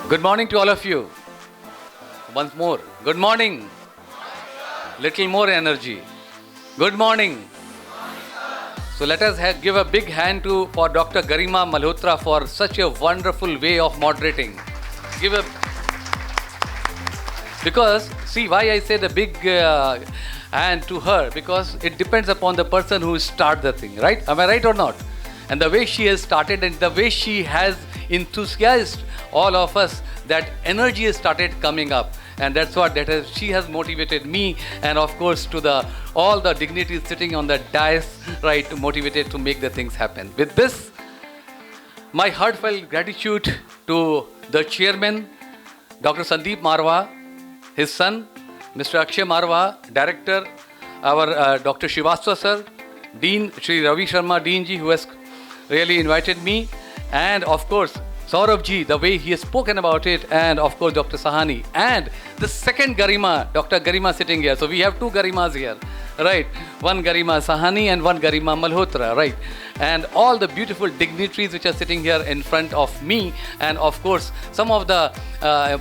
Good morning to all of you. Once more. Good morning. Little more energy. Good morning. So let us give a big hand for Dr. Garima Malhotra for such a wonderful way of moderating. Because, see why I say the big hand to her, because it depends upon the person who starts the thing, right? Am I right or not? And the way she has started and the way she has enthusiased all of us, that energy has started coming up. And that's what she has motivated me, and of course to all the dignitaries sitting on the dais, right, motivated to make the things happen. With this, my heartfelt gratitude to the chairman, Dr. Sandeep Marwa, his son, Mr. Akshay Marwa, director, our Dr. Shivastava sir, Dean Shri Ravi Sharma Dean ji, who has really invited me, and of course Saurabh ji, the way he has spoken about it, and of course Dr. Sahani, and the second Garima, Dr. Garima sitting here. So we have two Garimas here, right? One Garima Sahani and one Garima Malhotra, right? And all the beautiful dignitaries which are sitting here in front of me, and of course some of the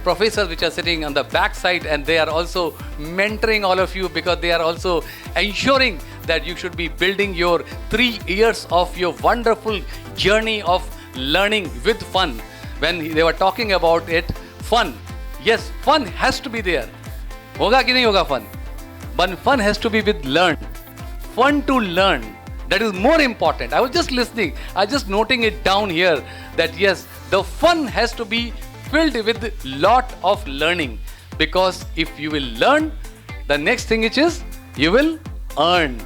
professors which are sitting on the back side, and they are also mentoring all of you, because they are also ensuring that you should be building your 3 years of your wonderful journey of learning with fun. When they were talking about it, fun. Yes, fun has to be there. Hoga ki nahi hoga fun? But fun has to be with learn. Fun to learn. That is more important. I was just listening. I was just noting it down here that yes, the fun has to be filled with lot of learning. Because if you will learn, the next thing which is, you will earn.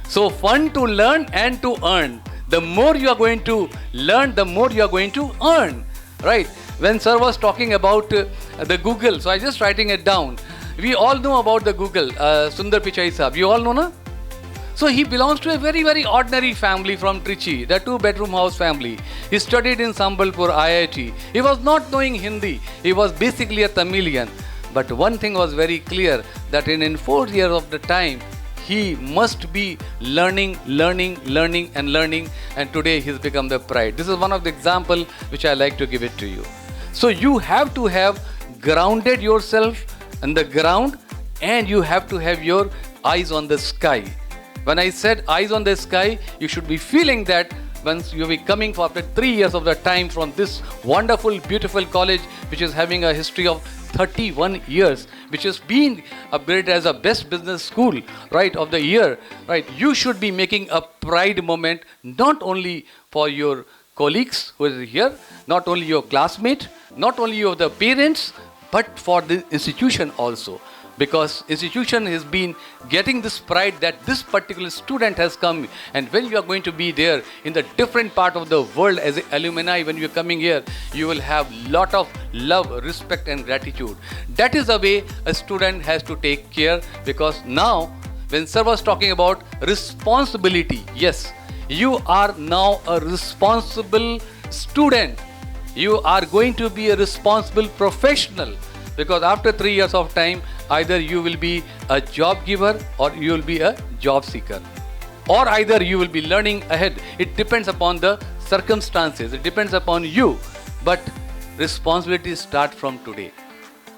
So fun to learn and to earn. The more you are going to learn, the more you are going to earn, right? When sir was talking about the Google, so I just writing it down. We all know about the Google, Sundar Pichai sahab. You all know, na? So he belongs to a very, very ordinary family from Trichy, the 2-bedroom house family. He studied in Sambalpur IIT. He was not knowing Hindi. He was basically a Tamilian. But one thing was very clear, that in 4 years of the time, he must be learning, and today he's become the pride. This is one of the examples which I like to give it to you. So you have to have grounded yourself on the ground, and you have to have your eyes on the sky. When I said eyes on the sky, you should be feeling that once you'll be coming for after 3 years of the time from this wonderful, beautiful college, which is having a history of 31 years, which has been upgraded as a best business school, right, of the year, right? You should be making a pride moment, not only for your colleagues who are here, not only your classmate, not only of the parents, but for the institution also. Because institution has been getting this pride that this particular student has come, and when you are going to be there in the different part of the world as alumni, when you are coming here, you will have lot of love, respect and gratitude. That is the way a student has to take care, because now when sir was talking about responsibility, yes, you are now a responsible student. You are going to be a responsible professional, because after 3 years of time, either you will be a job giver or you will be a job seeker, or either you will be learning ahead. It depends upon the circumstances. It depends upon you. But responsibilities start from today.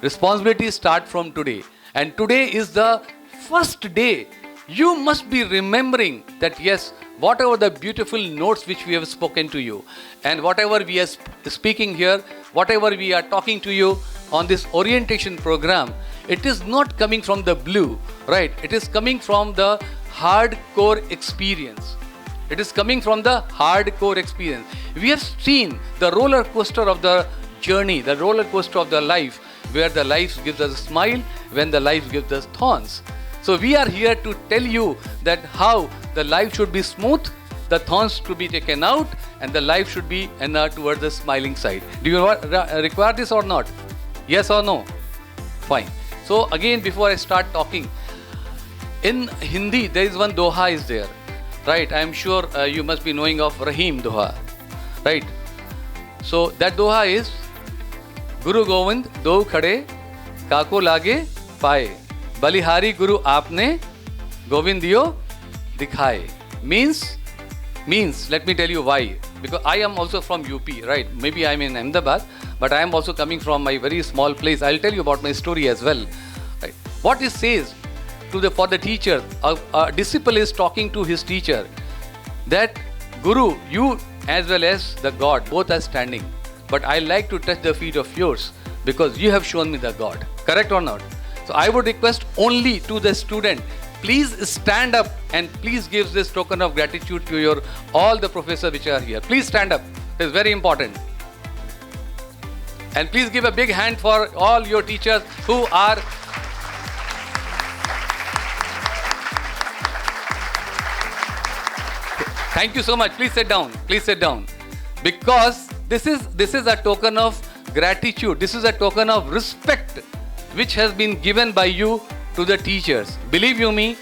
Responsibilities start from today. And today is the first day. You must be remembering that yes, whatever the beautiful notes which we have spoken to you, and whatever we are speaking here, whatever we are talking to you on this orientation program, it is not coming from the blue, right? It is coming from the hardcore experience. It is coming from the hardcore experience. We have seen the roller coaster of the journey, the roller coaster of the life, where the life gives us a smile, when the life gives us thorns. So we are here to tell you that how the life should be smooth, the thorns to be taken out, and the life should be towards the smiling side. Do you require this or not? Yes or no? Fine. So again, before I start talking, in Hindi there is one doha is there, right? I am sure you must be knowing of Rahim doha, right? So that doha is Guru Govind do khade kako lage paye, balihari Guru aapne Govind diyo dikhaye. Means let me tell you why. Because I am also from UP, right? Maybe I am in Ahmedabad, but I am also coming from my very small place. I'll tell you about my story as well. Right? What it says for the teacher, a disciple is talking to his teacher that Guru, you as well as the God, both are standing, but I like to touch the feet of yours because you have shown me the God. Correct or not? So I would request only to the student, please stand up and please give this token of gratitude to all the professors which are here. Please stand up. It is very important. And please give a big hand for all your teachers who are. Thank you so much. Please sit down. Please sit down. Because this is a token of gratitude. This is a token of respect which has been given by you to the teachers. Believe you me,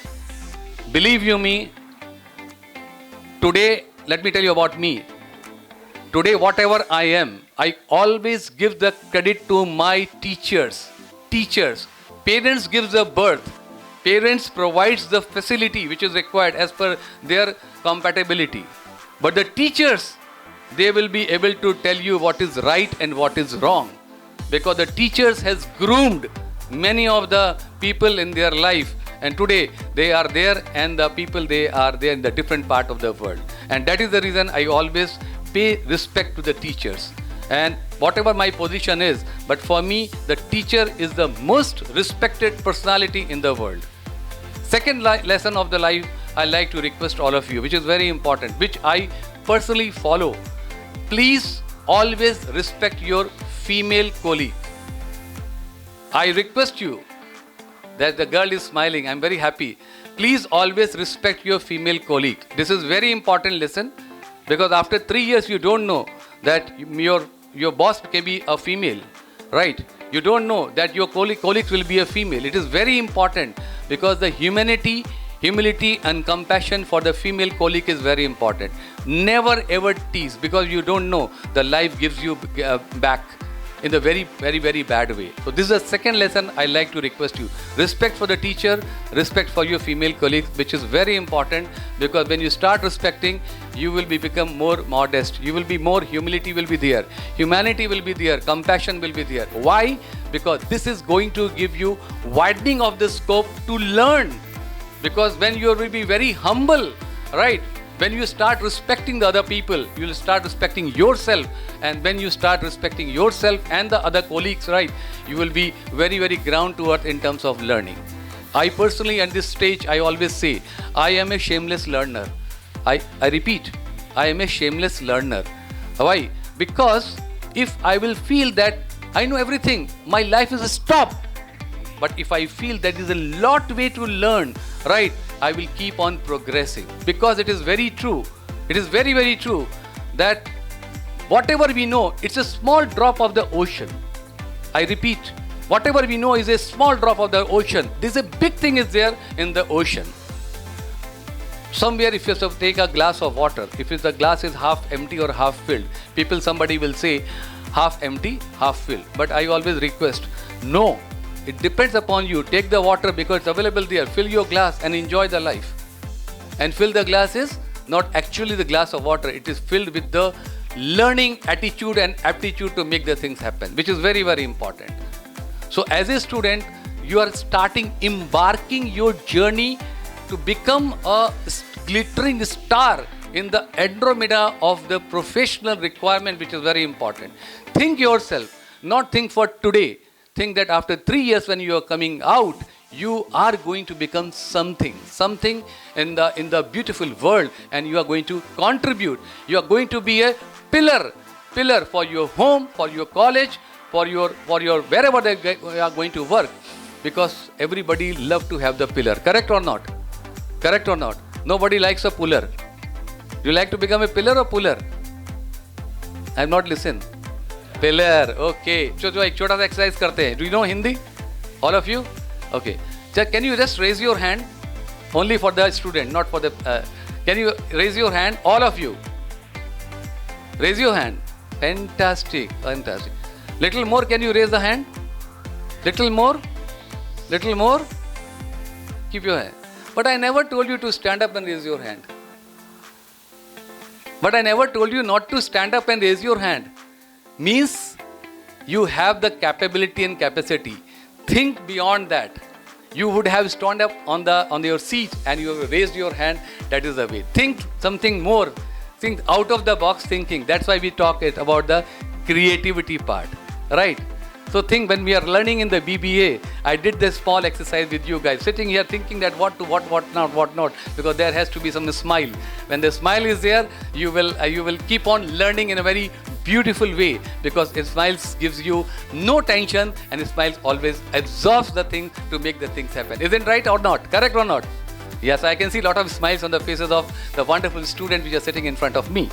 today, let me tell you about me. Today, whatever I am, I always give the credit to my teachers. Parents give the birth. Parents provides the facility which is required as per their compatibility. But the teachers, they will be able to tell you what is right and what is wrong. Because the teachers has groomed many of the people in their life, and today they are there, and the people, they are there in the different part of the world. And that is the reason I always pay respect to the teachers. And whatever my position is, but for me, the teacher is the most respected personality in the world. Second lesson of the life, I like to request all of you, which is very important, which I personally follow. Please always respect your female colleague. I request you, that the girl is smiling, I'm very happy. Please always respect your female colleague. This is very important lesson, because after 3 years you don't know that your boss can be a female, right? You don't know that your colleagues will be a female. It is very important, because the humility and compassion for the female colleague is very important. Never ever tease, because you don't know, the life gives you back in the very, very, very bad way. So this is the second lesson I like to request you. Respect for the teacher, respect for your female colleagues, which is very important, because when you start respecting, you will become more modest. You will be more, humility will be there. Humanity will be there. Compassion will be there. Why? Because this is going to give you widening of the scope to learn. Because when you will be very humble, right? When you start respecting the other people, you will start respecting yourself. And when you start respecting yourself and the other colleagues, right, you will be very, very ground to earth in terms of learning. I personally, at this stage, I always say, I am a shameless learner. I repeat, I am a shameless learner. Why? Because if I will feel that I know everything, my life is stopped. But if I feel that there is a lot way to learn, right, I will keep on progressing. Because it is very true. It is very, very true that whatever we know, it's a small drop of the ocean. I repeat, whatever we know is a small drop of the ocean. This is a big thing is there in the ocean. Somewhere if you have to take a glass of water, if the glass is half empty or half filled, somebody will say half empty, half filled. But I always request, no. It depends upon you. Take the water because it's available there. Fill your glass and enjoy the life. And fill the glass is not actually the glass of water. It is filled with the learning attitude and aptitude to make the things happen, which is very, very important. So as a student, you are embarking your journey to become a glittering star in the Andromeda of the professional requirement, which is very important. Think yourself, not think for today. Think that after 3 years when you are coming out, you are going to become something in the beautiful world, and you are going to contribute. You are going to be a pillar for your home, for your college, for your wherever they are going to work, because everybody love to have the pillar. Correct or not? Correct or not? Nobody likes a puller. You like to become a pillar or puller? I have not listened. Pillar, okay. So एक छोटा सा exercise करते हैं. Do you know Hindi? All of you? Okay. So can you just raise your hand? Only for the student, not for the. Can you raise your hand? All of you. Raise your hand. Fantastic, fantastic. Little more. Can you raise the hand? Little more. Little more. Keep your hand. But I never told you to stand up and raise your hand. But I never told you not to stand up and raise your hand. Means you have the capability and capacity. Think beyond that. You would have stand up on your seat and you have raised your hand. That is the way. Think something more. Think out of the box thinking. That's why we talk about the creativity part, right? So think, when we are learning in the BBA, I did this small exercise with you guys, sitting here thinking that what not, because there has to be some smile. When the smile is there, you will keep on learning in a very beautiful way, because it smiles gives you no tension, and it smiles always absorbs the thing to make the things happen. Isn't right or not? Correct or not? Yes, I can see a lot of smiles on the faces of the wonderful students which are sitting in front of me.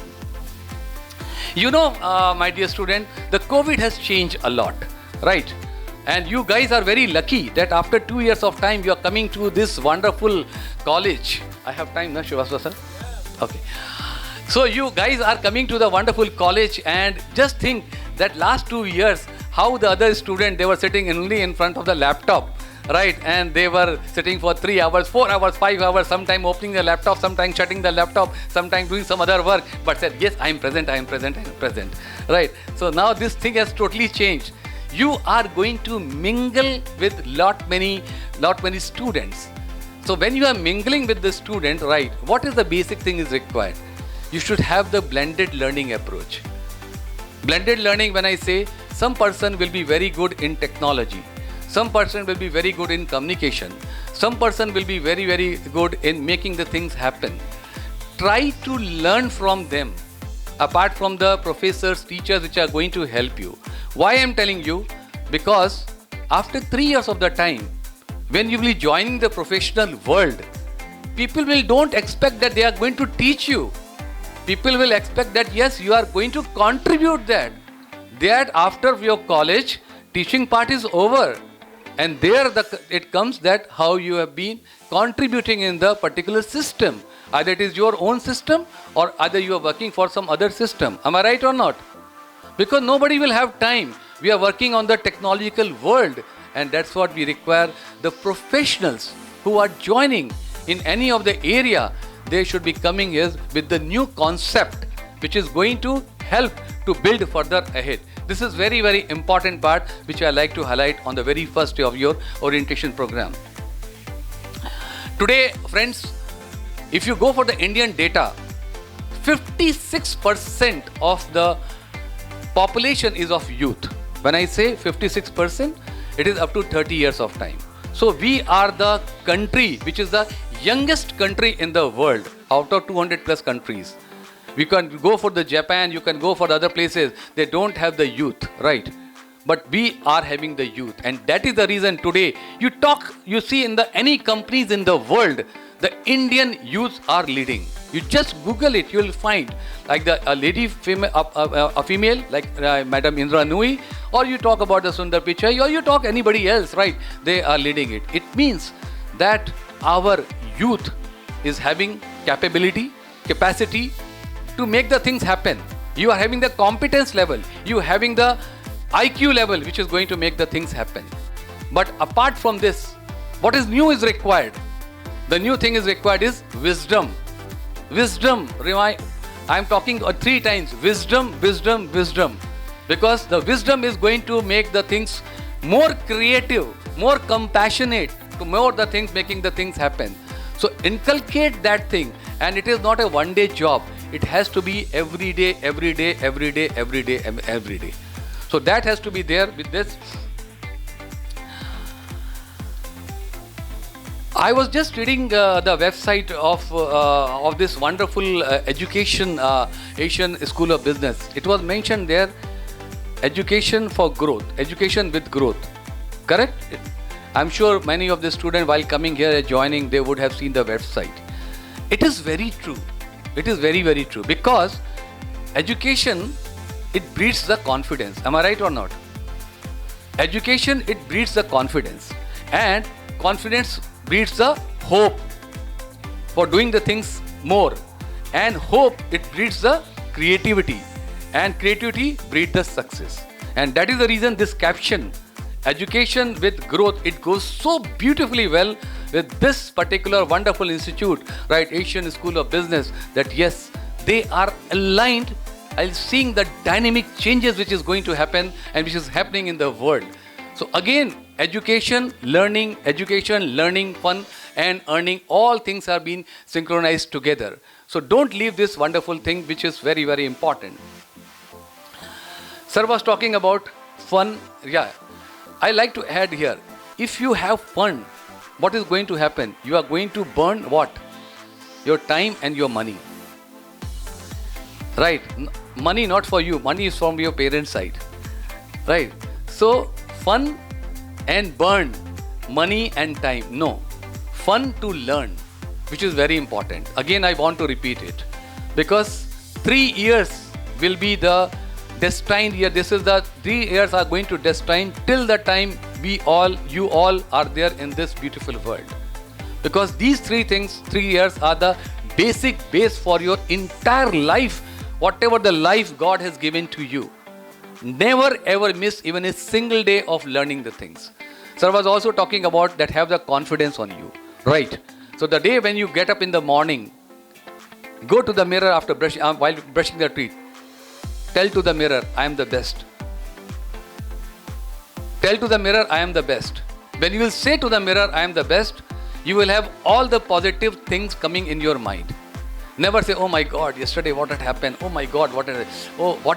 You know, my dear student, the COVID has changed a lot, right? And you guys are very lucky that after 2 years of time, you are coming to this wonderful college. I have time, na, Shivaswa sir? Okay. So you guys are coming to the wonderful college, and just think that last 2 years, how the other students, they were sitting only in front of the laptop, right? And they were sitting for 3 hours, 4 hours, 5 hours, sometime opening the laptop, sometime shutting the laptop, sometime doing some other work, but said, yes, I am present, right? So now this thing has totally changed. You are going to mingle with lot many students. So when you are mingling with the student, right, what is the basic thing is required? You should have the blended learning approach. Blended learning, when I say, some person will be very good in technology, some person will be very good in communication, some person will be very, very good in making the things happen. Try to learn from them, apart from the professors, teachers which are going to help you. Why I am telling you? Because after 3 years of the time, when you will be joining the professional world, people don't expect that they are going to teach you. People will expect that, yes, you are going to contribute that. That after your college, teaching part is over. And there it comes that how you have been contributing in the particular system. Either it is your own system, or either you are working for some other system. Am I right or not? Because nobody will have time. We are working on the technological world, and that's what we require. The professionals who are joining in any of the area, they should be coming here with the new concept which is going to help to build further ahead. This is very, very important part which I like to highlight on the very first day of your orientation program. Today, friends, if you go for the Indian data, 56% of the population is of youth. When I say 56%, it is up to 30 years of time. So we are the country which is the youngest country in the world out of 200 plus countries. We can go for the Japan, you can go for the other places, they don't have the youth, right? But we are having the youth, and that is the reason today you see in any companies in the world, the Indian youth are leading. You just Google it, you will find like a female like Madam Indra Nui, or you talk about the Sundar Pichai, or you talk anybody else, right? They are leading it. It means that our youth is having capacity to make the things happen. You are having the competence level, you are having the IQ level which is going to make the things happen. But apart from this, what is new is required. The new thing is required is wisdom. Wisdom, I am talking 3 times, wisdom. Because the wisdom is going to make the things more creative, more compassionate, to more the things, making the things happen. So inculcate that thing, and it is not a one-day job. It has to be every day. So that has to be there with this. I was just reading the website of this wonderful education, Asian School of Business. It was mentioned there, education for growth, education with growth. Correct? I'm sure many of the students while coming here and joining, they would have seen the website. It is very true. It is very, very true, because education, it breeds the confidence. Am I right or not? Education, it breeds the confidence, and confidence breeds the hope for doing the things more, and hope, it breeds the creativity, and creativity breeds the success. And that is the reason this caption, education with growth, it goes so beautifully well with this particular wonderful institute, right, Asian School of Business, that yes, they are aligned I'll seeing the dynamic changes which is going to happen and which is happening in the world. So again, education, learning, fun and earning, all things are being synchronized together. So don't leave this wonderful thing which is very, very important. Sir was talking about fun. Yeah, I like to add here, if you have fun, what is going to happen? You are going to burn what? Your time and your money. Right? Money not for you, money is from your parents' side. Right? So, fun and burn money and time. No. Fun to learn, which is very important. Again, I want to repeat it. Because 3 years will be the destined year. This is the 3 years are going to destine till the time you all are there in this beautiful world. Because these 3 years are the basic base for your entire life, whatever the life God has given to you. Never ever miss even a single day of learning the things. Sir was also talking about that have the confidence on you. Right. So the day when you get up in the morning, go to the mirror after brushing, while brushing the teeth. Tell to the mirror, I am the best. Tell to the mirror, I am the best. When you will say to the mirror, I am the best, you will have all the positive things coming in your mind. Never say, oh my God, yesterday what had happened? Oh my God, what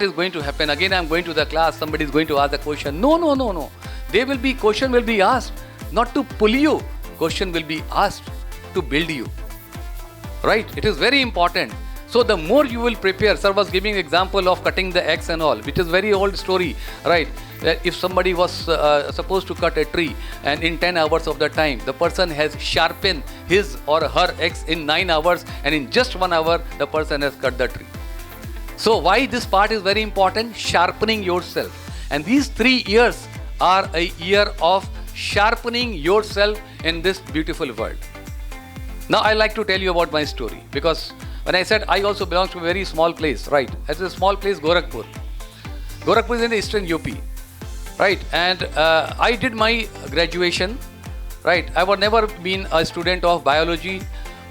is going to happen? Again, I am going to the class, somebody is going to ask the question. No. Question will be asked, not to pull you. Question will be asked to build you. Right? It is very important. So the more you will prepare, sir was giving example of cutting the axe and all, which is very old story, right? If somebody was supposed to cut a tree and in 10 hours of the time, the person has sharpened his or her axe in 9 hours and in just 1 hour, the person has cut the tree. So why this part is very important? Sharpening yourself. And these 3 years are a year of sharpening yourself in this beautiful world. Now I like to tell you about my story, because when I said I also belong to a very small place, right? It's a small place, Gorakhpur. Gorakhpur is in the eastern UP, right? And I did my graduation, right? I was never been a student of biology,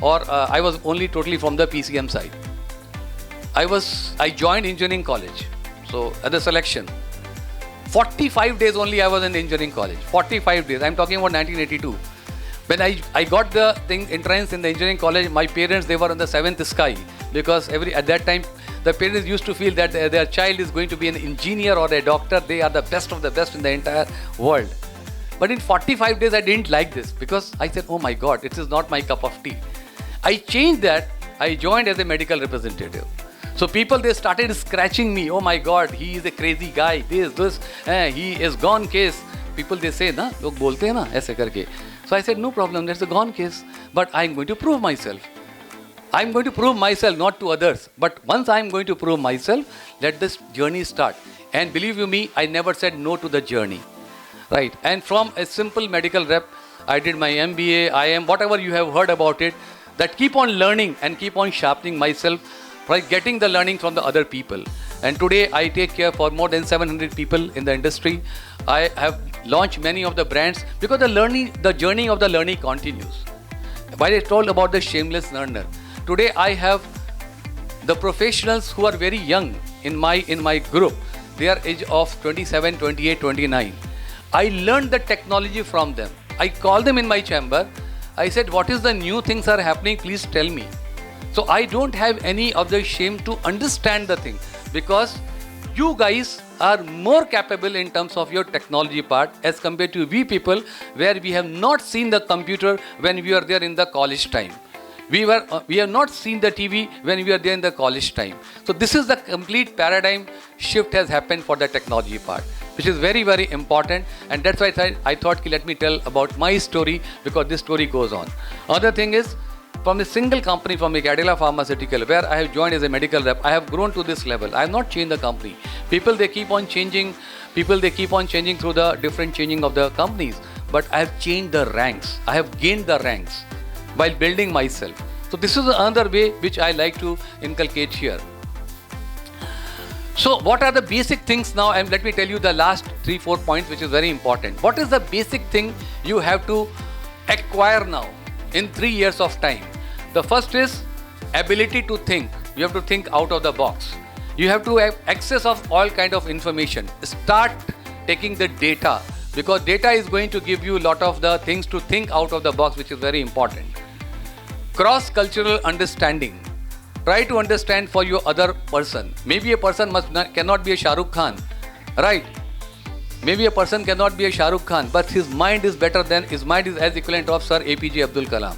or I was only totally from the PCM side. I joined engineering college. So at the selection, 45 days only I was in engineering college. 45 days. I'm talking about 1982. When I got the entrance in the engineering college, my parents, they were on the 7th sky, because at that time, the parents used to feel that their child is going to be an engineer or a doctor. They are the best of the best in the entire world. But in 45 days, I didn't like this, because I said, oh my God, it is not my cup of tea. I changed that. I joined as a medical representative. So people, they started scratching me. Oh my God, he is a crazy guy. He is gone case. People, they say, na, log bolte hai na, aise karke. So I said, no problem, that's a gone case. But I'm going to prove myself. I'm going to prove myself, not to others. But once I'm going to prove myself, let this journey start. And believe you me, I never said no to the journey. Right? And from a simple medical rep, I did my MBA, IM, whatever you have heard about it, that keep on learning and keep on sharpening myself, right? Getting the learning from the other people. And today I take care for more than 700 people in the industry. I have launched many of the brands, because the journey of the learning continues. While I told about the shameless learner, today I have the professionals who are very young in my group. They are age of 27, 28, 29. I learned the technology from them. I called them in my chamber. I said, what is the new things are happening? Please tell me. So I don't have any of the shame to understand the thing, because you guys are more capable in terms of your technology part as compared to we people, where we have not seen the computer when we were there in the college time. We have not seen the TV when we were there in the college time. So this is the complete paradigm shift has happened for the technology part, which is very, very important. And that's why I thought, let me tell about my story, because this story goes on. Other thing is, from a single company, from a Cadila Pharmaceutical, where I have joined as a medical rep, I have grown to this level. I have not changed the company. People, they keep on changing. People, they keep on changing through the different changing of the companies. But I have changed the ranks. I have gained the ranks while building myself. So this is another way which I like to inculcate here. So what are the basic things now? And let me tell you the last 3-4 points, which is very important. What is the basic thing you have to acquire now in 3 years of time? The first is ability to think. You have to think out of the box. You have to have access of all kind of information. Start taking the data, because data is going to give you a lot of the things to think out of the box, which is very important. Cross-cultural understanding. Try to understand for your other person. Maybe a person cannot be a Shah Rukh Khan, right? Maybe a person cannot be a Shah Rukh Khan, but his mind is as equivalent of Sir APJ Abdul Kalam.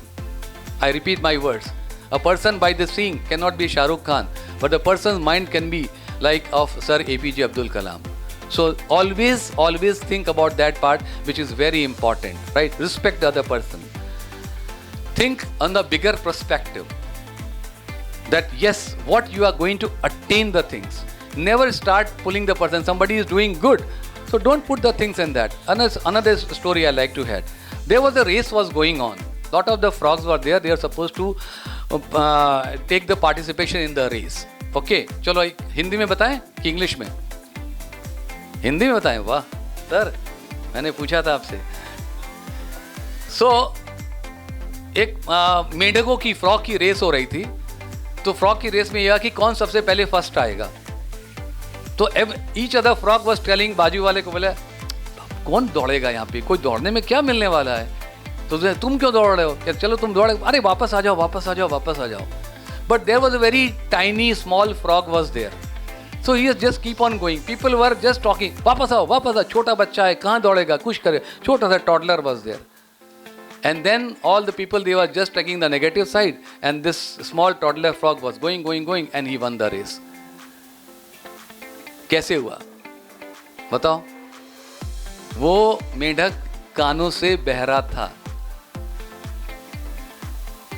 I repeat my words. A person by the seeing cannot be Shah Rukh Khan, but the person's mind can be like of Sir APJ Abdul Kalam. So always think about that part, which is very important, right? Respect the other person. Think on the bigger perspective, that yes, what you are going to attain the things. Never start pulling the person. Somebody is doing good, so don't put the things in that. Another story I like to have. There was a race was going on. Lot of the frogs were there. They are supposed to take the participation in the race. Okay, चलो हिंदी में बताएं कि English में? हिंदी में बताएं? वाह sir, मैंने पूछा था आपसे. So एक मेंढकों की फ्रॉग की रेस हो रही थी. तो फ्रॉग की रेस में यह कि कौन सबसे पहले फर्स्ट आएगा. तो each other frog was telling, बाजू वाले को बोला कौन दौड़ेगा यहाँ पे, कोई दौड़ने में क्या मिलने वाला है, तो तुम क्यों दौड़ रहे हो, क्या चलो तुम दौड़े, अरे वापस आ जाओ वापस आ जाओ वापस आ जाओ. But there was a very tiny small frog was there. So he just keep on going. People were just talking, वापस आओ, छोटा बच्चा है, कहाँ दौड़ेगा, कुछ करे. छोटा सा toddler was there. And then all the people, they were just taking the negative side, and this small toddler frog was going, and he won the race. कैसे हुआ बताओ? वो मेंढक कानों से बहरा था.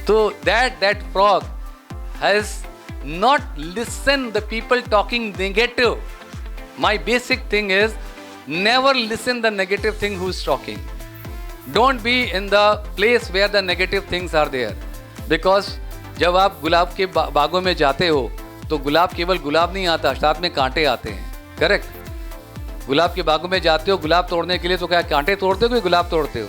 तो that frog has not listened the people talking negative. My basic thing is never listen the negative thing who's talking. Don't be in the place where the negative things are there. Because जब आप गुलाब के बागों में जाते हो तो गुलाब केवल गुलाब नहीं आता, साथ में कांटे आते हैं. करेक्ट? गुलाब के बागों में जाते हो गुलाब तोड़ने के लिए, तो क्या कांटे तोड़ते हो कि गुलाब तोड़ते हो?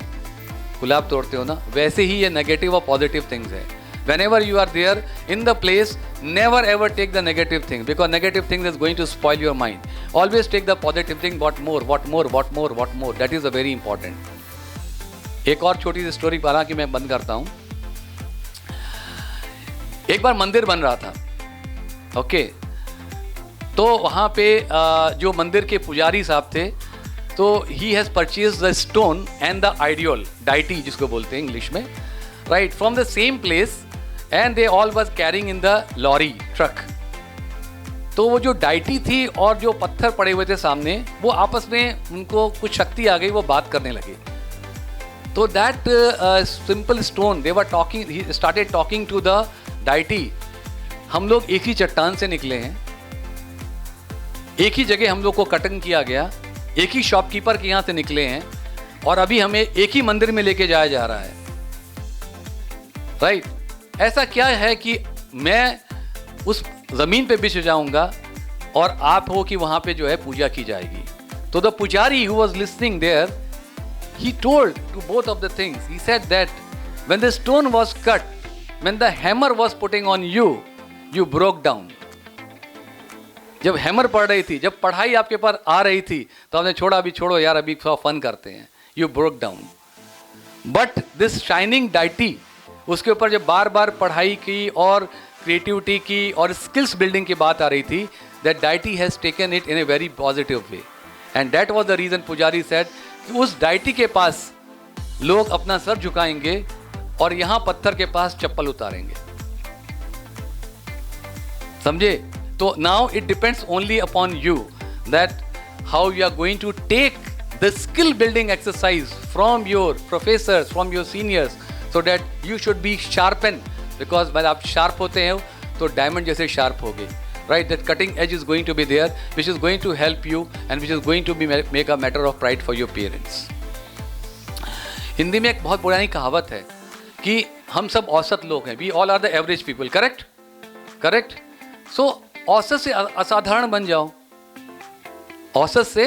गुलाब तोड़ते हो ना. वैसे ही ये नेगेटिव और पॉजिटिव थिंग्स है. Whenever you are there in the place, never ever take the negative thing, because negative thing is going to spoil your mind. Always take the positive thing. What more. That is a very important. एक और छोटी सी story बना कि मैं बंद करता हूं. एक बार मंदिर बन रहा था. ओके, तो वहां पे जो मंदिर के पुजारी साहब थे, तो he has purchase the stone and the ideal, deity जिसको बोलते हैं इंग्लिश में, right, from the same place, and they all was carrying in the lorry truck. तो वो जो डाइटी थी और जो पत्थर पड़े हुए थे सामने, वो आपस में उनको कुछ शक्ति आ गई, वो बात करने लगे. तो that simple stone, they were talking, he started talking to the deity. हम लोग एक ही चट्टान से निकले हैं, एक ही जगह हम लोग को कटिंग किया गया, एक ही शॉपकीपर के यहाँ से निकले हैं, और अभी हमें एक ही मंदिर में लेके जाया जा रहा है. राइट? ऐसा क्या है कि मैं उस जमीन पे बिछ जाऊंगा और आप हो कि वहां पे जो है पूजा की जाएगी. तो द पुजारी who was listening there, he told to both of the things. He said that when the stone was cut, when the hammer was putting on you, you broke down. जब हैमर पड़ रही थी, जब पढ़ाई आपके पास आ रही थी, तो हमने छोड़ा, अभी छोड़ो यार, अभी थोड़ा फन करते हैं. You broke down. But this shining deity, उसके ऊपर जब बार बार पढ़ाई की और क्रिएटिविटी की और स्किल्स बिल्डिंग की बात आ रही थी, that deity has taken it in a very positive way. And that was the reason पुजारी said, उस डाइटी के पास लोग अपना सर झुकाएंगे और यहां पत्थर के पास चप्पल उतारेंगे. समझे? तो now it depends only upon you that how you are going to take the skill building exercise from your professors, from your seniors, so that you should be sharpen. Because जब आप sharp होते हैं तो diamond जैसे sharp हो गए. Right, that cutting edge is going to be there, which is going to help you and which is going to be make a matter of pride for your parents. Hindi में एक बहुत पुरानी कहावत है कि हम सब औसत लोग हैं. We all are the average people. Correct? Correct? So औसत से असाधारण बन जाओ. औसत से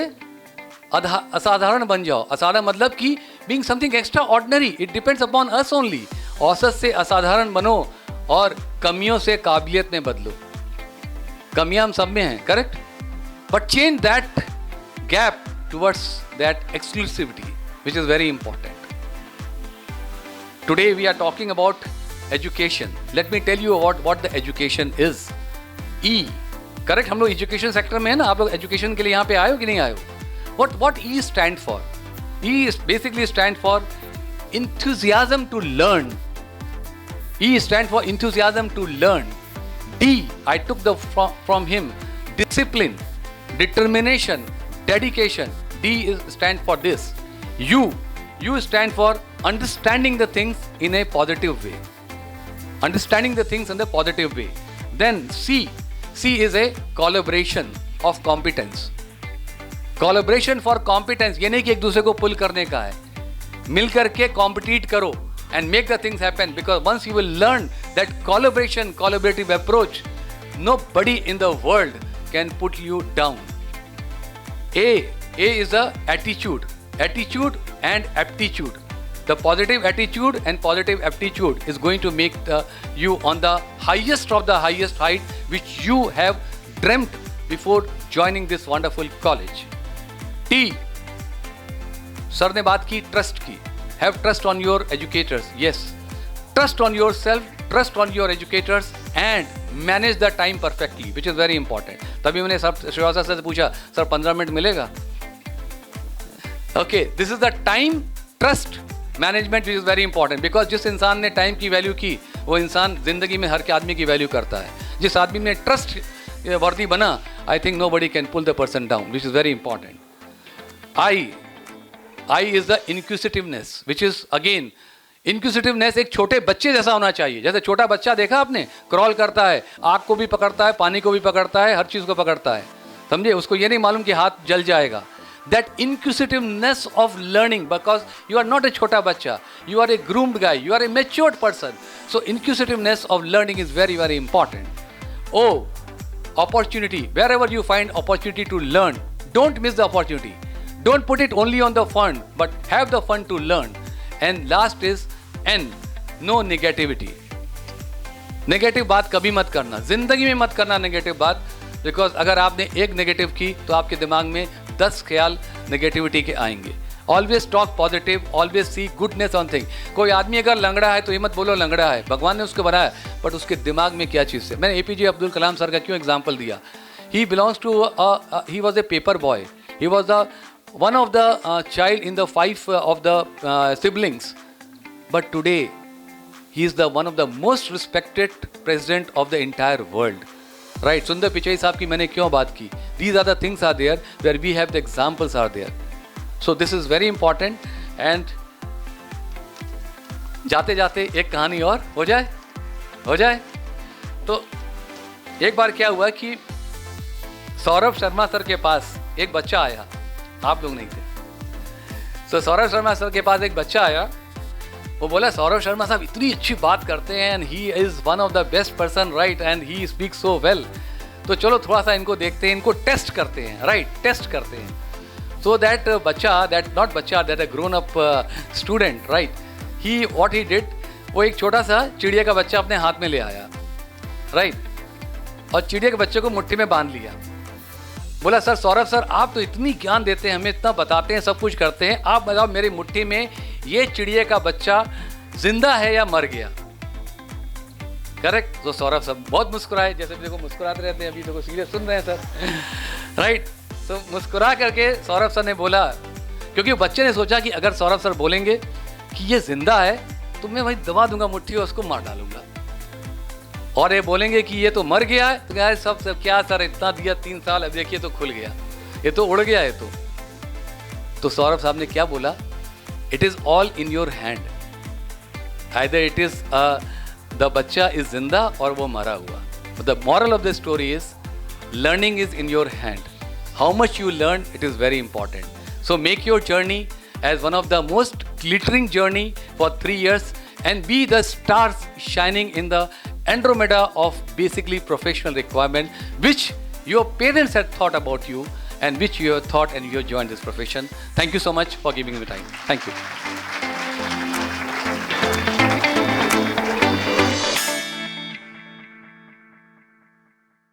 असाधारण बन जाओ. असाधारण मतलब कि being something extraordinary. It depends upon us only. औसत से असाधारण बनो और कमियों से काबिलियत में बदलो. कमियां हम सब में हैं, correct? But change that gap towards that exclusivity, which is very important. Today we are talking about education. Let me tell you about what the education is. E, correct? हम लोग एजुकेशन सेक्टर में है ना, आप लोग education के लिए यहाँ पे आए हो कि नहीं आए हो? What E stand for? E is basically stand for enthusiasm to learn. E stand for enthusiasm to learn. D, I took the from him, discipline, determination, dedication. D is stand for this. You stand for understanding the things in a positive way. Understanding the things in a positive way. Then C is a collaboration of competence. Collaboration for competence, ये नहीं कि एक दूसरे को पुल करने का है, मिल करके compete करो and make the things happen, because once you will learn that collaborative approach, nobody in the world can put you down. A is the attitude and aptitude. The positive attitude and positive aptitude is going to make you on the highest of the highest height which you have dreamt before joining this wonderful college. T, sir ने बात की trust की. Have trust on your educators. Yes, trust on yourself, trust on your educators and manage the time perfectly, which is very important. तभी मैंने sir Srivastava sir से पूछा, sir 15 minute मिलेगा? Okay, this is the time trust management which is very important, because जिस इंसान ने time की value की, वो इंसान जिंदगी में हर के आदमी की वैल्यू करता है. जिस आदमी ने ट्रस्ट वर्दी बना, I think nobody can pull the person down, which is very important. I is the inquisitiveness, which is again inquisitiveness एक छोटे बच्चे जैसा होना चाहिए. जैसे छोटा बच्चा देखा आपने, क्रॉल करता है, आग को भी पकड़ता है, पानी को भी पकड़ता है, हर चीज को पकड़ता है, समझे? उसको ये नहीं मालूम कि हाथ जल जाएगा. That inquisitiveness of learning, because you are not a chota bacha, you are a groomed guy, you are a matured person. So inquisitiveness of learning is very, very important. O, opportunity. Wherever you find opportunity to learn, don't miss the opportunity. Don't put it only on the fun, but have the fun to learn. And last is N, no negativity. Negative बात कभी मत करना, जिंदगी में मत करना negative बात, because अगर आपने एक नेगेटिव की तो आपके दिमाग में 10 ख्याल नेगेटिविटी के आएंगे. Always talk positive, always see goodness on thing. कोई आदमी अगर लंगड़ा है तो ये मत बोलो लंगड़ा है, भगवान ने उसको बनाया, बट उसके दिमाग में क्या चीज़ है. मैंने एपीजे अब्दुल कलाम सर का क्यों एग्जाम्पल दिया? He belongs to he was a paper boy. He was the one of the child in the 5 of the siblings, but today he is the one of the most respected president of the entire world, right? Sundar Pichai साहब की मैंने क्यों बात की? These are the things are there where we have the examples are there. So this is very important. And जाते जाते एक कहानी और हो जाए. तो एक बार क्या हुआ कि सौरभ शर्मा सर के पास एक बच्चा आया, आप लोग नहीं थे. तो सौरभ शर्मा सर के पास एक बच्चा आया, वो बोला सौरभ शर्मा साहब इतनी अच्छी बात करते हैं and he is one of the best person, right, and he speak so well. तो चलो थोड़ा सा इनको देखते हैं, इनको टेस्ट करते हैं, राइट, टेस्ट करते हैं. सो दैट बच्चा, दैट नॉट बच्चा, that a grown up student, right, he what he did, वो एक छोटा सा चिड़िया का बच्चा अपने हाथ में ले आया, राइट, और चिड़िया के बच्चे को मुट्ठी में बांध लिया. बोला सर सौरभ सर आप तो इतनी ज्ञान देते हैं, हमें इतना बताते हैं, सब कुछ करते हैं, आप बताओ मेरी मुट्ठी में ये चिड़िया का बच्चा जिंदा है या मर गया? करेक्ट. तो सौरभ सर बहुत मुस्कुराए, जैसे देखो मुस्कुराते रहते हैं, अभी देखो सीरियस सुन रहे हैं सर, राइट. तो मुस्कुरा करके सौरभ सर ने बोला, क्योंकि बच्चे ने सोचा कि अगर सौरभ सर बोलेंगे कि ये जिंदा है तो मैं वही दबा दूंगा मुट्ठी और उसको मार डालूंगा, और ये बोलेंगे कि ये तो मर गया है तो क्या सब क्या सर इतना दिया 3 साल, अब देखिए तो खुल गया, ये तो उड़ गया है. तो सौरभ साहब ने क्या बोला? It is all in your hand. Either it is the बच्चा इज जिंदा और वो मरा हुआ. The moral of the story is learning is in your hand. How much you learn, it is very important. So make your journey as one of the most glittering journey for 3 years and be the stars shining in the Andromeda of basically professional requirement which your parents had thought about you and which you have thought and you have joined this profession. Thank you so much for giving me time. Thank you.